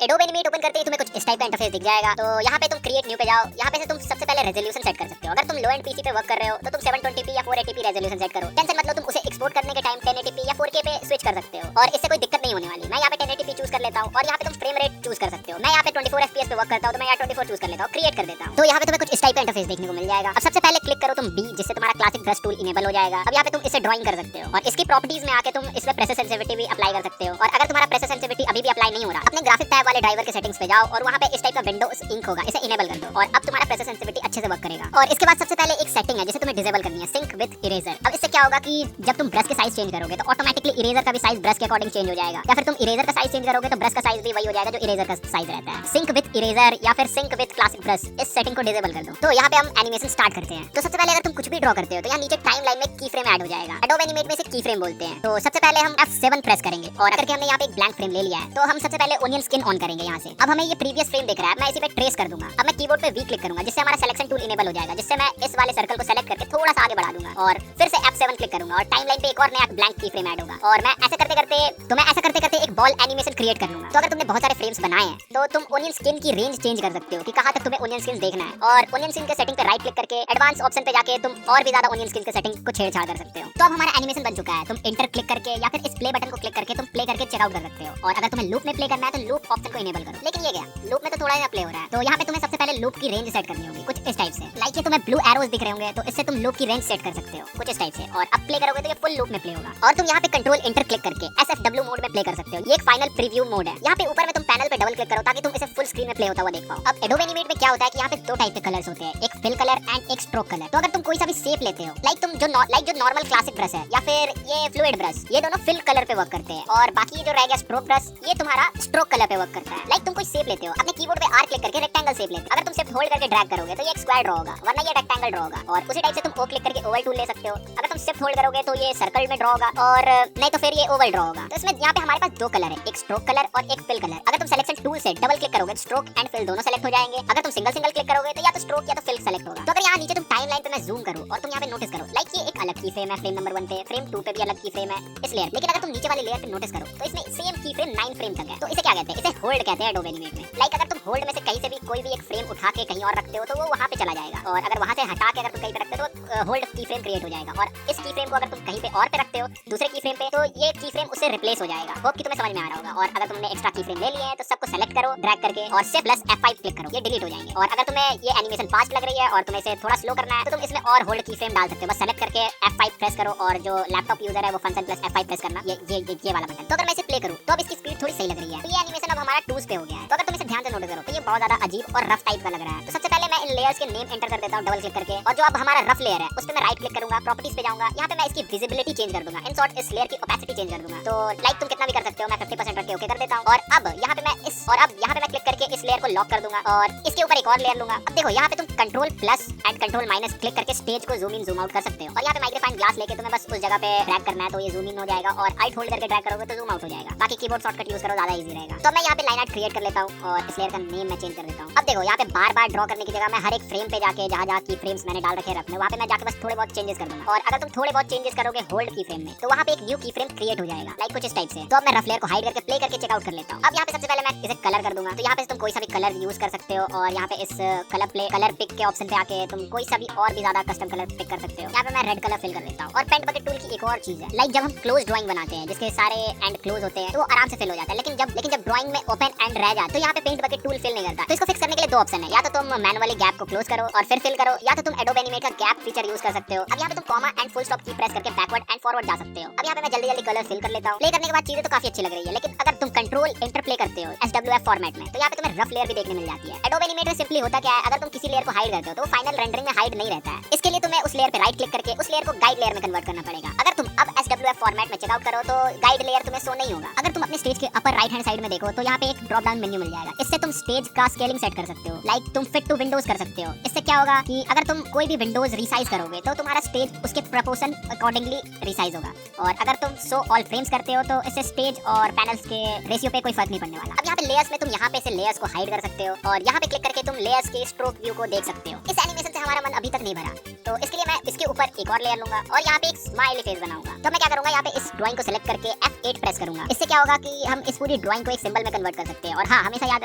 Adobe animate open करते ही तुम्हें कुछ इस टाइप का इंटरफेस दिख जाएगा। तो यहाँ पे तुम क्रिएट न्यू पे जाओ। यहाँ पे से तुम सबसे पहले रेजोल्यूशन सेट कर सकते हो। अगर तुम लो एंड पीसी पे वर्क कर रहे हो तो तुम 720p या 480p रेजोल्यूशन सेट करो। टेंशन मत लो, तुम उसे एक्सपोर्ट करने के टाइम 1080p या 4K पे स्विच कर सकते हो और इससे कोई दिक्कत नहीं होने वाली। मैं यहाँ पे 1080p चूज कर लेता हूँ और यहाँ पे तुम फ्रेम रेट चूज कर सकते हो। मैं यहाँ पे 24 FPS पे वर्क करता हूँ तो मैं यहाँ 24 चूज कर लेता हूँ, क्रिएट कर देता हूँ। तो यहाँ पे तुम्हें कुछ इस टाइप का इंटरफेस देखने को मिल जाएगा। अब सबसे पहले क्लिक करो तुम B, जिससे तुम्हारा क्लासिक ब्रश टूल इनेबल हो जाएगा। अब यहाँ पे तुम इसे ड्राइंग कर सकते हो और इसकी प्रॉपर्टीज में आके तुम इसमें प्रेशर सेंसिटिविटी भी अप्लाई कर सकते हो। और अगर तुम्हारा प्रेशर सेंसिटिविटी अभी भी अप्लाई नहीं हो रहा, अपने ग्राफिक टैब वाले ड्राइवर के सेटिंग्स पे जाओ और वहाँ पे इस टाइप का विंडोज इंक होगा, इसे इनेबल कर दो और अब तुम्हारा प्रेशर सेंसिटिविटी अच्छे से वर्क करेगा। और इसके बाद सबसे पहले एक सेटिंग है जिसे तुम्हें डिसेबल करनी है, सिंक विद इरेजर। अब इससे क्या होगा कि जब तुम ब्रश के साइज चेंज करोगे तो ऑटोमेटिकली इरेजर का भी साइज ब्रश के अकॉर्डिंग चेंज हो जाएगा, या फिर तुम इरेजर का साइज चेंज करोगे तो ब्रश का साइज भी वही हो जाएगा जो इरेजर का साइज रहता है। सिंक विद इरेजर या फिर सिंक विद क्लासिक ब्रश, इस सेटिंग को डिसेबल कर दो। तो यहाँ पे हम एनिमेशन स्टार्ट करते हैं। तो सबसे पहले अगर तुम कुछ भी ड्रॉ करते हो तो यहाँ नीचे टाइमलाइन में की फ्रेम ऐड हो जाएगा। एडोब एनिमेट में इसे की फ्रेम बोलते हैं। तो सबसे पहले हम F7 प्रेस करेंगे और अगर हमने यहाँ पे एक ब्लैंक फ्रेम ले लिया है तो हम सबसे पहले ओनियन स्किन ऑन करेंगे यहाँ से। अब हमें ये प्रीवियस फ्रेम दिख रहा है, मैं इसी पे ट्रेस कर दूंगा। अब मैं कीबोर्ड पे V क्लिक करूंगा जिससे हमारा सिलेक्शन टूल इनेबल हो जाएगा, जिससे मैं इस वाले सर्कल को सेलेक्ट करके थोड़ा सा आगे बढ़ा दूंगा और फिर से F7 क्लिक करूंगा और टाइमलाइन पे एक और नया ब्लैंक की फ्रेम ऐड होगा। और मैं ऐसे करते करते एक बॉल एनिमेशन क्रिएट कर लूंगा। तो अगर तुमने बहुत सारे फ्रेम्स बनाए हैं तो तुम ओनियन स्किन की रेंज चेंज कर सकते हो कि कहां तक तुम्हें ओनियन स्किन देखना है। और ओनियन स्किन के सेटिंग पे राइट क्लिक करके एडवांस ऑप्शन पे जाके तुम और भी ज्यादा ओनियन स्किन के सेटिंग को छेड़छाड़ कर सकते हो। तो अब हमारा एनिमेशन बन चुका है। तुम इंटर क्लिक करके या फिर इस प्ले बटन को क्लिक करके तुम प्ले करके चेक आउट कर सकते हो। और अगर तुम्हें लूप में प्ले करना है तो लूप ऑप्शन को इनेबल करो। लेकिन ये क्या, लूप में तो थोड़ा ही प्ले हो रहा है। तो यहाँ पे तुम्हें सबसे पहले लूप की रेंज सेट करनी होगी कुछ इस टाइप से। लाइक ये तुम्हें ब्लू एरोज दिख रहे होंगे तो इससे तुम लूप की रेंज सेट कर सकते हो कुछ इस टाइप से। और अब प्ले करोगे तो ये फुल लूप में प्ले होगा। और तुम यहाँ पे कंट्रोल इंटर क्लिक करके SFW मोड में प्ले कर सकते हो। ये एक फाइनल प्रीव्यू मोड है। यहाँ पे ऊपर में तुम पैनल पे डबल क्लिक करो ताकि तुम इसे फुल स्क्रीन में प्ले होता हुआ देख पाओ। अब एडोब एनिमेट में क्या होता है कि यहाँ पे दो टाइप के कलर्स होते हैं, एक फिल कलर एंड एक स्ट्रोक कलर। तो अगर तुम कोई सा भी शेप लेते हो, लाइक जो नॉर्मल क्लासिक ब्रश है या फिर ये फ्लूइड ब्रश, ये दोनों फिल कलर पे वर्क करते हैं। और बाकी जो रह गया स्ट्रोक ब्रश, ये तुम्हारा स्ट्रोक कलर पे वर्क करता है। लाइक तुम कोई शेप लेते हो, अपने कीबोर्ड पे R क्लिक करके रेक्टेंगल शेप लेते हो। अगर तुम सिर्फ होल्ड करके ड्रैग करोगे तो ये एक स्क्वायर ड्रॉ होगा, वरना ये रेक्टेंगल ड्रॉ होगा। और उसी टाइप से तुम O क्लिक करके ओवल टूल ले सकते हो। अगर तुम शिफ्ट होल्ड करोगे तो ये सर्कल में ड्रॉ होगा और नहीं तो फिर ये ओवल ड्रॉ होगा। तो इसमें यहाँ पे हमारे पास दो कलर है, एक स्ट्रोक कलर और एक फिल कलर। अगर तुम सिलेक्शन टूल से डबल क्लिक करोगे तो स्ट्रोक एंड फिल दोनों सेलेक्ट हो जाएंगे। अगर तुम सिंगल क्लिक करोगे तो या तो स्ट्रोक या तो फिल सेलेक्ट होगा। तो अगर यहाँ नीचे तुम टाइमलाइन पे मैं जूम करूँ और तुम यहाँ पे नोटिस करो, लाइक ये एक अलग की फ्रेम है फ्रेम नंबर 1 पे, फ्रेम 2 पे भी अलग की फ्रेम है इस लेयर। लेकिन अगर तुम नीचे वाली लेयर पे नोटिस करो तो इसमें सेम की फ्रेम 9 फ्रेम तक है। तो इसे क्या कहते हैं? इसे होल्ड कहते हैं एडोब एनिमेट में। लाइक अगर तुम होल्ड में से कहीं से भी कोई भी एक फ्रेम उठा के कहीं और रखते हो तो वो वहाँ पे चला जाएगा। और अगर वहाँ से हटा के अगर तुम कहीं पे रखते हो तो होल्ड की फ्रेम क्रिएट हो जाएगा। और इस की फ्रेम को अगर तुम कहीं पे और पे रखते हो दूसरे की फ्रेम पे तो ये की फ्रेम उससे रिप्लेस हो जाएगा। होप कि तुम्हें समझ में आ रहा होगा। और अगर तुमने एक्स्ट्रा की फ्रेम ले लिए हैं तो सबको सेलेक्ट करो ड्रैग करके और से प्लस F5 क्लिक करो, ये डिलीट हो जाएंगे। और अगर तुम्हें ये एनिमेशन फास्ट लग रही है और तुम्हें इसे थोड़ा स्लो करना है तो तुम इसमें और होल्ड की फ्रेम डाल सकते हो। बस सेलेक्ट करके F5 प्रेस करो और जो लैपटॉप यूजर है वो फंक्शन प्लस F5 प्रेस करना, ये वाला बटन। तो अगर मैं इसे प्ले करूं तो अब इसकी स्पीड थोड़ी सही लग रही है। तो ये एनिमेशन अब हमारा 2s पे हो गया है। तो अगर तुम इसे ध्यान से नोटिस करो तो ये बहुत ज्यादा अजीब और रफ टाइप का लग रहा है। तो सबसे पहले मैं इन लेयर्स के नेम एंटर कर देता हूं डबल क्लिक करके। और जो अब हमारा रफ लेयर है उस पे मैं राइट क्लिक करूंगा, प्रॉपर्टीज पे जाऊंगा, यहाँ पे मैं इसकी विजिबिलिटी चेंज कर दूंगा। इन शॉर्ट इस लेयर की ओपेसिटी चेंज कर दूंगा। तो लाइक तुम कितना भी कर सकते हो, मैं 50% रख के ओके कर देता हूं। और अब यहाँ पे मैं क्लिक करके इस लेयर को लॉक कर दूंगा और इसके ऊपर एक और लेयर लूंगा। अब देखो यहाँ पे तुम control plus and control minus click करके स्टेज को जूम इन जूम आउट कर सकते हो। और यहाँ पे माइक्रोफाइन ग्लास लेके तुम्हें बस उस जगह पे ड्रैग करना है तो ये जूम इन हो जाएगा और आइट होल्ड करके ड्रैग करोगे तो जूम आउट हो जाएगा। बाकी कीबोर्ड शॉर्टकट यूज करो, ज्यादा इजी रहेगा। तो मैं यहाँ पे लाइन आर्ट क्रिएट कर लेता हूँ और इस लेयर का नेम मैं चेंज कर देता हूँ। अब देखो यहाँ पे बार-बार ड्रॉ करने की जगह मैं हर एक फ्रेम पे जाके जहाँ की फ्रेम्स मैंने डाल रखे हैं रखने, वहाँ पे मैं जाके बस थोड़े बहुत चेंजेस कर दूंगा। और अगर तुम थोड़े बहुत चेंजेस करोगे होल्ड की फ्रेम में तो वहाँ पे एक न्यू की फ्रेम क्रिएट हो जाएगा, लाइक कुछ इस टाइप से। तो अब मैं रफ लेयर को हाइड करके प्ले करके चेक आउट कर लेता हूँ। अब यहाँ पे सबसे पहले मैं इसे कलर कर दूंगा। तो यहाँ पे तुम कोई सा भी कलर यूज कर सकते हो और यहाँ पे इस कलर पिक के ऑप्शन पे आके तुम कोई सा भी और भी ज्यादा कस्टम कलर पिक कर सकते हो। यहाँ पे मैं रेड कलर फिल कर लेता हूँ। और पेंट बकेट टूल की एक और चीज है, लाइक जब हम क्लोज ड्राइंग बनाते हैं जिसके सारे एंड क्लोज होते हैं तो वो आराम से फिल हो जाता है। लेकिन जब ड्राइंग में ओपन एंड रह जाए तो यहाँ पे पेंट बकेट टूल फिल नहीं करता। तो इसको फिक्स करने के लिए दो ऑप्शन है, या तो तुम मैनुअली गैप को क्लोज करो और फिर फिल करो, या तो तुम एडोब एनिमेट का गैप फीचर यूज कर सकते हो। अब यहाँ पे तुम कॉमा एंड फुल स्टॉप की प्रेस करके बैकवर्ड एंड फॉरवर्ड जा सकते हो। अब यहाँ पे मैं जल्दी कलर फिल कर लेता हूँ। प्ले करने के बाद चीजें तो काफी अच्छी लग रही है, लेकिन अगर तुम कंट्रोल इंटर प्ले करते हो SWF फॉर्मेट में तो यहाँ पे तुम्हें रफ लेयर भी देखने मिल जाती है। एडोब एनिमेट में सिंपली होता क्या है, अगर तुम किसी लेयर को हाइड करते हो तो फाइनल रेंडरिंग में हाइड नहीं रहता है। इसके लिए तुम्हें उस लेयर पे राइट क्लिक करके उस लेयर को गाइड लेयर में कन्वर्ट करना पड़ेगा। अगर तुम अब SWF फॉर्मेट में चेकआउट करो तो गाइड लेयर तुम्हें शो नहीं होगा। अगर तुम अपने स्टेज के अपर राइट हैंड साइड में देखो तो यहाँ पे एक ड्रॉप डाउन मेन्यू मिल जाएगा। इससे तुम स्टेज का स्केलिंग सेट कर सकते हो, लाइक तुम फिट टू विंडोज कर सकते हो। इससे क्या होगा कि अगर तुम कोई भी विंडोज रिसाइज करोगे तो तुम्हारा स्टेज उसके प्रोपोर्शन अकॉर्डिंगली रिसाइज होगा। और अगर तुम शो ऑल फ्रेम्स करते हो तो इससे स्टेज और पैनल्स के रेशियो पे कोई फर्क नहीं पड़ने वाला। अब यहाँ पे लेयर्स में तुम यहाँ पे से लेयर्स को हाइड कर कर सकते हो और यहाँ पे क्लिक करके तुम लेयर्स के स्ट्रोक व्यू को देख सकते हो। इस एनिमेशन से हमारा मन अभी तक नहीं भरा, तो इसके लिए मैं इसके ऊपर एक और लेयर लूंगा और यहाँ पे एक स्माइली फेस बनाऊंगा। तो मैं क्या करूंगा, यहाँ पे इस ड्राइंग को सिलेक्ट करके F8 प्रेस करूंगा। इससे क्या होगा कि हम इस पूरी ड्राइंग को एक सिंबल में कन्वर्ट कर सकते हैं। और हाँ, हमेशा याद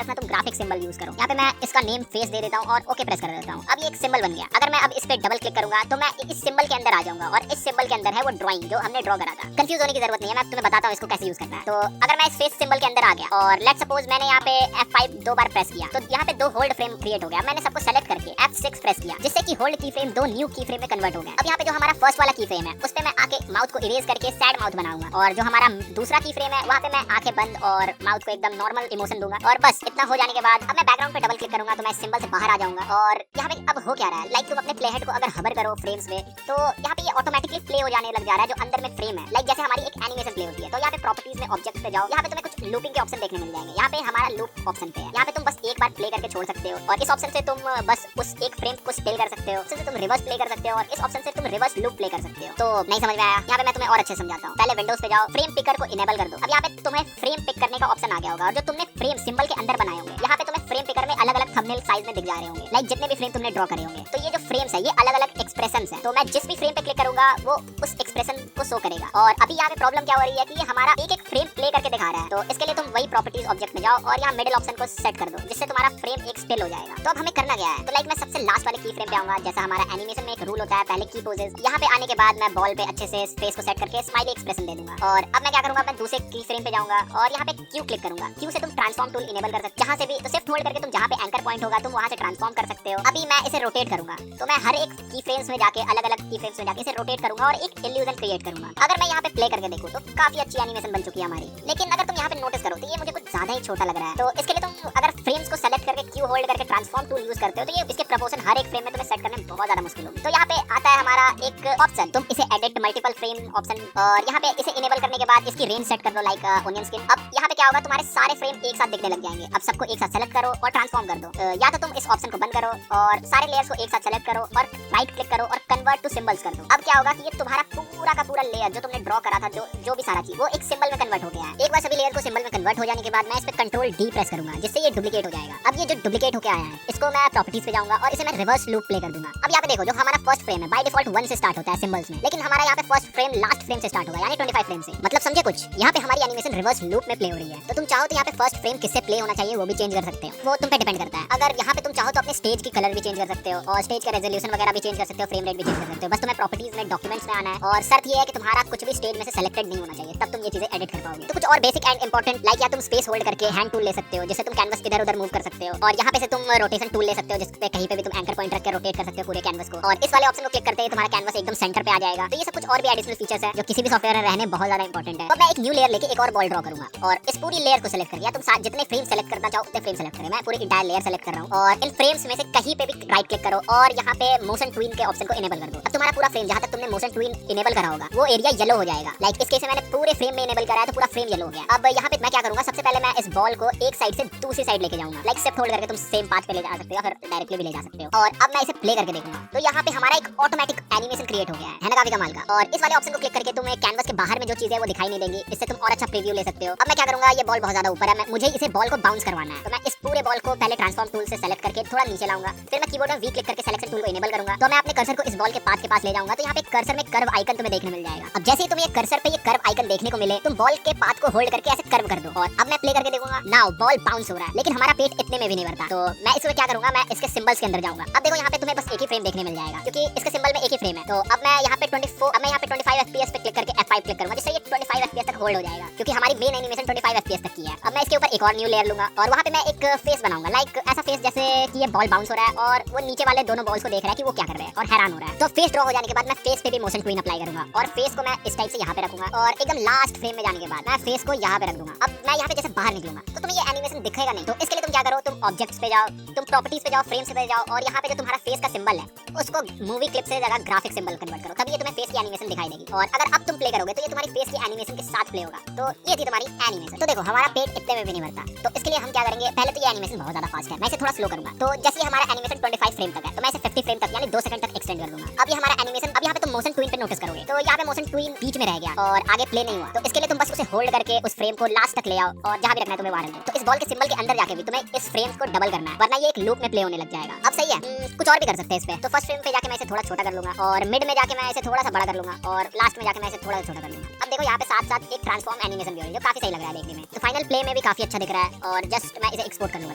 रखना तुम ग्राफिक सिंबल यूज करो। यहाँ पे मैं इसका नेम फेस दे देता हूँ और ओके प्रेस कर देता हूँ। अब ये एक सिंबल बन गया। अगर मैं अब इस पे डबल क्लिक करूंगा तो मैं इस सिंबल के अंदर आ जाऊंगा और इस सिंबल के अंदर है वो ड्राइंग जो हमने ड्रॉ करा था। कंफ्यूज होने की जरूरत नहीं है, मैं तुम्हें बताता हूँ इसको कैसे यूज करना है। तो अगर मैं इस फेस सिंबल के अंदर आ गया और लेट्स सपोज मैंने यहाँ पे F5 दो बार प्रेस किया, तो यहाँ पे दो होल्ड फ्रेम क्रिएट हो गया। मैंने सबको सेलेक्ट करके F6 प्रेस किया, जिससे कि होल्ड की फ्रेम दो न्यू की फ्रेम में कन्वर्ट हो गया। अब यहाँ पे जो हमारा फर्स्ट वाला की फ्रेम है उस पे मैं आके माउथ को इरेज करके सैड माउथ बनाऊंगा और जो हमारा दूसरा की फ्रेम है वहाँ पे मैं आंखें बंद और माउथ को एकदम नॉर्मल इमोशन दूंगा। और बस इतना हो जाने के बाद अब मैं बैकग्राउंड पे डबल क्लिक करूंगा तो मैं इस सिंबल से बाहर आ जाऊंगा। और यहाँ पे अब हो क्या रहा है, लाइक तुम अपने प्ले हेड को अगर हबर करो फ्रेम्स में तो यहाँ पे ये ऑटोमेटिकली प्ले हो जाने लग जा रहा है जो अंदर में फ्रेम है। लाइक जैसे हमारी एक एनिमेशन प्ले होती है। तो यहाँ पे प्रॉपर्टीज में ऑब्जेक्ट पे जाओ, यहाँ पे तुम्हें कुछ लूपिंग के ऑप्शन देखने मिल जाएंगे। यहाँ पे हमारा लूप ऑप्शन पे है, यहाँ पे तुम बस एक बार प्ले करके छोड़ सकते हो और इस ऑप्शन से तुम बस उस एक फ्रेम को स्टिल कर सकते हो, उससे तुम रिवर्स प्ले कर सकते हो और इस ऑप्शन से तुम रिवर्स लूप प्ले कर सकते हो। तो नहीं समझ में आया, यहाँ पे मैं तुम्हें और अच्छे समझाता हूँ। पहले विंडोज पे जाओ, फ्रेम पिकर को इनेबल कर दो। अब यहाँ पे तुम्हें फ्रेम पिक करने का ऑप्शन आ गया होगा और जो तुमने फ्रेम सिंबल के अंदर बनाए होंगे यहाँ पे तुम्हें फ्रेम पिकर में अलग अलग थंबनेल साइज में दिख जा रहे होंगे। लाइक जितने भी फ्रेम तुमने ड्रॉ करे होंगे, तो ये जो फ्रेम्स है ये अलग अलग एक्सप्रेशंस है। तो मैं जिस भी फ्रेम पे क्लिक करूंगा वो उस एक्सप्रेशन को शो करेगा। और अभी यहाँ पे प्रॉब्लम क्या हो रही है कि ये हमारा एक एक फ्रेम प्ले करके दिखा रहा है। तो इसके लिए तुम वही प्रॉपर्टीज ऑब्जेक्ट में जाओ और यहाँ मिडिल ऑप्शन को सेट कर दो, जिससे तुम्हारा फ्रेम एक स्टिल हो जाएगा। तो अब हमें करना क्या है, तो लाइक मैं सबसे लास्ट वाले की फ्रेम पे आऊंगा। जैसा हमारा एनिमेशन में एक रूल होता है पहले की पोजेस, यहाँ पे आने के बाद मैं बॉल पे अच्छे से फेस को सेट करके स्माइली एक्सप्रेशन दे दूंगा। और अब मैं क्या करूंगा, मैं दूसरे की फ्रेम पे जाऊंगा और यहाँ पे क्यू क्लिक करूंगा। क्यू से तुम ट्रांसफॉर्म टूल इनेबल कर सकते हो, जहाँ से भी तो शिफ्ट होल्ड करके तुम जहाँ पे एंकर पॉइंट होगा तुम वहाँ से ट्रांसफॉर्म कर सकते हो। अभी मैं इसे रोटेट करूंगा, तो मैं हर एक की फ्रेम्स में जाके अलग अलग की फ्रेम्स में जाके इसे रोटेट करूंगा और एक इल्यूजन क्रिएट करूंगा। अगर मैं यहाँ पे प्ले करके देखूं तो काफी अच्छी एनिमेशन बन चुकी है हमारी। लेकिन अगर तुम यहाँ पे नोटिस करो तो ये मुझे कुछ ज्यादा ही छोटा लग रहा है। तो इसके लिए तुम अगर फ्रेम्स को सेलेक्ट करके क्यू होल्ड करके ट्रांसफॉर्म टूल यूज करते हो तो ये इसके प्रोपोर्शन हर एक फ्रेम में तुम्हें सेट करने में बहुत ज्यादा मुश्किल होगी। तो यहाँ पे आता है हमारा एक ऑप्शन, तुम इसे एडिट मल्टीपल फ्रेम ऑप्शन और यहाँ पे इसे इनेबल करने के बाद इसकी रेंज सेट कर लो लाइक ओनियन स्किन। अब यहाँ पे क्या होगा, तुम्हारे सारे फ्रेम एक साथ दिखने लग जाएंगे। अब सबको एक साथ सेलेक्ट करो और ट्रांसफॉर्म कर दो। या तो तुम इस ऑप्शन को बंद करो और सारे लेयर्स को एक साथ सेलेक्ट करो और राइट क्लिक करो और कन्वर्ट टू सिंबल्स कर दो। अब क्या होगा कि ये तुम्हारा पूरा का पूरा लेयर जो तुमने ड्रॉ करा था, जो भी सारा चीज वो एक सिंबल में कन्वर्ट हो गया है। एक बार सभी लेयर को सिंबल में कन्वर्ट हो जाने के बाद मैं इस पे कंट्रोल डी प्रेस करूंगा, जिससे ये डुप्लीकेट हो जाएगा। अब ये जो डुप्लीकेट होकर आया है इसको मैं प्रॉपर्टीज पे जाऊंगा और इसे मैं रिवर्स लूप प्ले कर दूंगा। अब यहाँ पे देखो, जो हमारा फर्स्ट फ्रेम है बाय डिफॉल्ट 1 से स्टार्ट होता है सिंबल्स में, लेकिन हमारा यहाँ पे फर्स्ट फ्रेम लास्ट फ्रेम से स्टार्ट होगा, यानी 25 फ्रेम से। मतलब समझे कुछ, यहाँ पे हमारी एनिमेशन रिवर्स लूप में प्ले हो रही है। तो तुम चाहो तो यहाँ पे फर्स्ट फ्रेम किससे प्ले होना चाहिए वो भी चेंज कर सकते हो, वो तुम पे डिपेंड करता है। अगर यहाँ पे तुम चाहो तो अपने स्टेज की कलर भी चेंज कर सकते हो और स्टेज का रेजोल्यूशन वगैरह भी चेंज कर सकते हो, फ्रेम रेट भी चेंज कर सकते हो। बस तुम्हें प्रॉपर्टीज में डॉक्यूमेंट्स में आना है और शर्त ये है कि तुम्हारा कुछ भी स्टेज में से सेलेक्टेड नहीं होना चाहिए, तब तुम ये चीजें एडिट कर पाओगे। तो कुछ और बेसिक एंड इंपॉर्टेंट लाइक या तुम स्पेस होल्ड करके हैंड टूल ले सकते हो, जिससे तुम कैनवस इधर उधर मूव कर सकते हो। और यहाँ पे से तुम रोटेशन टूल ले सकते हो, जिसपे कहीं पे भी तुम एंकर पॉइंट रख के रोटेट कर सकते हो पूरे कैनवस को। और इस वाले ऑप्शन को क्लिक करते ही तुम्हारा कैनवस एकदम सेंटर पे आ जाएगा। तो ये सब कुछ और भी एडिशनल फीचर्स है जो किसी भी सॉफ्टवेयर में रहने बहुत ज्यादा इंपॉर्टेंट है। तो मैं एक न्यू लेयर लेके एक और बॉल ड्रॉ करूंगा और इस पूरी लेयर को सिलेक्ट करके, या तुम जितने फ्रेम सेलेक्ट करना चाहो उतने फ्रेम सेलेक्ट करें। मैं पूरी इंटायर लेयर सेलेक्ट कर रहा हूं और इन फ्रेम्स में से कहीं पे भी राइट क्लिक करो और यहाँ पे मोशन ट्विन के ऑप्शन को इनेबल कर दो। अब तुम्हारा पूरा फ्रेम जहाँ तक तुमने मोशन ट्विन इनेबल करा होगा वो एरिया येलो हो जाएगा। लाइक इस केस में मैंने पूरे फ्रेम में इनेबल करा है तो पूरा फ्रेम येलो हो गया। अब यहाँ पे मैं क्या करूंगा, सबसे पहले मैं इस बॉल को एक साइड से दूसरी साइड लेके जाऊंगा। लाइक शिफ्ट होल्ड करके तुम सेम पाथ पे ले जा सकते हो, फिर डायरेक्टली भी ले जा सकते हो। और अब मैं इसे प्ले करके देखूंगा तो यहाँ पे हमारा एक ऑटोमेटिक एनिमेशन क्रिएट हो गया है ना, काफी कमाल का। और इस वाले ऑप्शन को क्लिक करके तुम्हें कैनवस के बाहर में जो चीजें वो दिखाई नहीं देंगी, इससे तुम और अच्छा प्रीव्यू ले सकते हो। अब मैं क्या करूंगा, ये बॉल बहुत ज्यादा ऊपर है, मुझे इसे बॉल को बाउंस करवाना है। तो मैं इस पूरे बॉल को पहले ट्रांसफॉर्म टूल से सेलेक्ट करके थोड़ा नीचे लाऊंगा, फिर मैं कीबोर्ड में वी क्लिक करके सिलेक्शन टूल को इनेबल करूंगा। तो मैं अपने कर्सर को इस बॉल के पाथ के पास ले जाऊंगा तो यहाँ पे कर्सर में कर्व आइकन तुम्हें देखने मिल जाएगा। अब जैसे ही तुम्हें कर्सर पे ये कर्व आइकन देखने को मिले, तुम बॉल के पाथ को होल्ड करके ऐसे कर्व कर दो। और अब मैं प्ले करके देखूंगा, नाउ बॉल बाउंस हो रहा है, लेकिन हमारा पेट इतने में भी नहीं भरता। तो मैं इसमें क्या करूंगा, मैं इसके सिंबल्स के अंदर जाऊंगा। अब देखो यहाँ पे तुम्हें बस एक ही फ्रेम देखने मिल जाएगा क्योंकि इसके सिंबल में एक ही फ्रेम है। तो अब मैं यहाँ पे 25 FPS पे क्लिक करके F5 क्लिक करूंगा, जिससे ये 25 FPS तक होल्ड हो जाएगा क्योंकि हमारी मेन एनिमेशन 25 FPS तक की है। अब मैं इसके ऊपर एक और न्यू लेयर लूंगा और वहाँ पे मैं एक फेस बनाऊंगा, लाइक ऐसा फेस जैसे कि ये बॉल बाउंस हो रहा है और वो नीचे वाले दोनों बॉल्स को देख रहा है कि वो क्या कर रहे हैं और हैरान हो रहा है। तो फेस ड्रॉ हो जाने के बाद मैं फेस पे भी मोशन ट्विन अप्लाई करूंगा और फेस को मैं इस टाइप से यहाँ पे रखूंगा और एकदम लास्ट फ्रेम में जाने के बाद मैं फेस को यहाँ पे रख दूंगा। अब मैं यहाँ पे जैसे बाहर निकलूंगा तो तुम्हें ये एनिमेशन दिखेगा नहीं। तो इसके लिए तुम क्या करो, तुम ऑब्जेक्ट्स पे जाओ, तुम प्रॉपर्टीज पे जाओ, फ्रेम्स पे जाओ और यहाँ पे जो तुम्हारा फेस का सिंबल है उसको मूवी क्लिप से जगह ग्राफिक सिंबल कन्वर्ट करो, तभी ये तुम्हें फेस की एनिमेशन दिखाई देगी। और अगर अब तुम प्ले करोगे तो ये तुम्हारी फेस की एनिमेशन के साथ प्ले होगा। तो ये थी तुम्हारी एनिमेशन। तो देखो हमारा पेट इतने में भी नहीं भरता, तो इसके लिए हम क्या करेंगे, पहले तो ये एनिमेशन बहुत ज्यादा फास्ट है, मैं इसे थोड़ा स्लो करूंगा। तो जैसे ही हमारा एनिमेशन 25 फ्रेम तक है, तो मैं इसे 50 फ्रेम तक यानी 2 सेकंड तक एक्सटेंड कर दूंगा। अब ये हमारा एनिमेशन, अब यहाँ पे तुम मोशन ट्विन पे नोटिस करोगे, तो यहाँ पे मोशन ट्विन बीच में रह गया और आगे प्ले नहीं हुआ। तो इसके लिए तुम बस उसे होल्ड करके उस फ्रेम को लास्ट तक ले आओ और जहाँ भी रखना है तुम्हें वहां रख दो। तो इस बॉल के सिंबल के अंदर जाके भी तुम्हें इस फ्रेम्स को डबल करना है, वरना ये एक लूप में प्ले होने लग जाएगा। अब सही है, कुछ और भी कर सकते हैं इस पे। तो फर्स्ट फ्रेम पे जाके मैं इसे थोड़ा छोटा कर लूंगा और मिड में जाके मैं इसे थोड़ा सा बड़ा कर लूंगा और लास्ट में जाके मैं इसे थोड़ा सा छोटा कर लूंगा। अब देखो यहाँ पे साथ साथ एक ट्रांसफॉर्म एनिमेशन भी हो रही है, जो काफी सही लग रहा है देखने में। तो फाइनल प्ले में भी काफी अच्छा दिख रहा है और जस्ट मैं इसे एक्सपोर्ट कर लूंगा।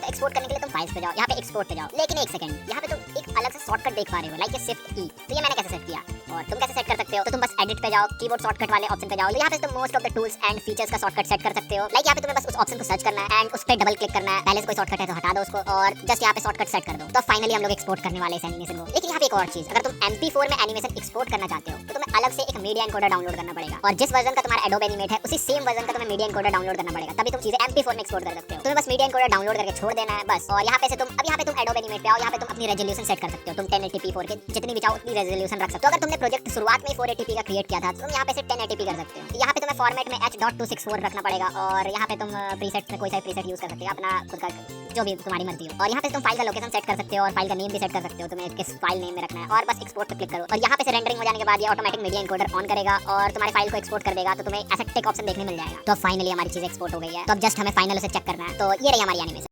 तो एक्सपोर्ट करने के लिए तुम फाइल्स पे जाओ, यहाँ पे एक्सपोर्ट पे जाओ, लेकिन एक सेकंड, यहाँ पे तुम एक अलग से शॉर्टकट देख पा रहे हो, लाइक ये शिफ्ट ई। तो ये मैंने कैसे सेट किया और तुम कैसे सेट कर सकते हो, तो तुम बस एडिट पे जाओ, कीबोर्ड शॉर्टकट वाले ऑप्शन पे जाओ। तो यहाँ पे तुम most of the tools and features का शॉर्टकट सेट कर सकते हो। लाइक यहाँ पे तुम्हें बस उस ऑप्शन को सर्च करना है एंड उस पे डबल क्लिक करना है। पहले से कोई शॉर्टकट है तो हटा दो उसको और जस्ट यहाँ पे शॉर्टकट सेट कर दो। तो फाइनली हम लोग एक्सपोर्ट करने वाले इस एनिमेशन को। लेकिन यहाँ पे एक और चीज, अगर तुम MP4 में एनिमेशन एक्सपोर्ट करना चाहते हो तो तुम्हें अलग से एक मीडिया एनकोडर डाउनलोड करना पड़ेगा और जिस वर्जन का तुम्हारा एडोब एनिमेट है उसी सेम वर्जन का तुम्हें मीडिया एनकोडर डाउनलोड करना पड़ेगा, तभी तुम चीजें MP4 में एक्सपोर्ट कर सकते हो। तुम्हें बस मीडिया एनकोडर डाउनलोड करके छोड़ देना है बस। और यहाँ पे से तुम अब यहाँ पे तुम एडोब एनिमेट पे आओ, यहाँ पे तुम अपनी रेजोल्यूशन सेट कर सकते हो। तुम 1080p 4K जितनी भी चाहो उतनी रेजोल्यूशन रख सकते हो। अगर तुमने प्रोजेक्ट शुरुआत में 480p का क्रिएट किया था तो तुम यहाँ पे से 1080p कर सकते हो। यहाँ पे तुम्हें फॉर्मेट में H.264 रखना पड़ेगा और यहाँ पे तुम प्रीसेट में कोई सा प्रीसेट यूज कर सकते हो, अपना खुद का जो भी तुम्हारी मर्जी हो। और यहाँ पे तुम फाइल का लोकेशन सेट कर सकते हो और फाइल का नेम भी सेट कर सकते हो, तुम्हें किस फाइल नेम में रखना है। और बस एक्सपोर्ट पे क्लिक करो और यहाँ पे से रेंडरिंग हो जाने के बाद ये ऑटोमेटिक मीडिया एनकोडर ऑन करेगा और तुम्हारी फाइल को एक्सपोर्ट कर देगा। तो तुम्हें ऐसा टिक ऑप्शन देखने मिल जाएगा। तो फाइनली हमारी चीज एक्सपोर्ट हो गई है। तो अब जस्ट हमें फाइनल उसे चेक करना है। तो ये रही हमारी एनिमेशन।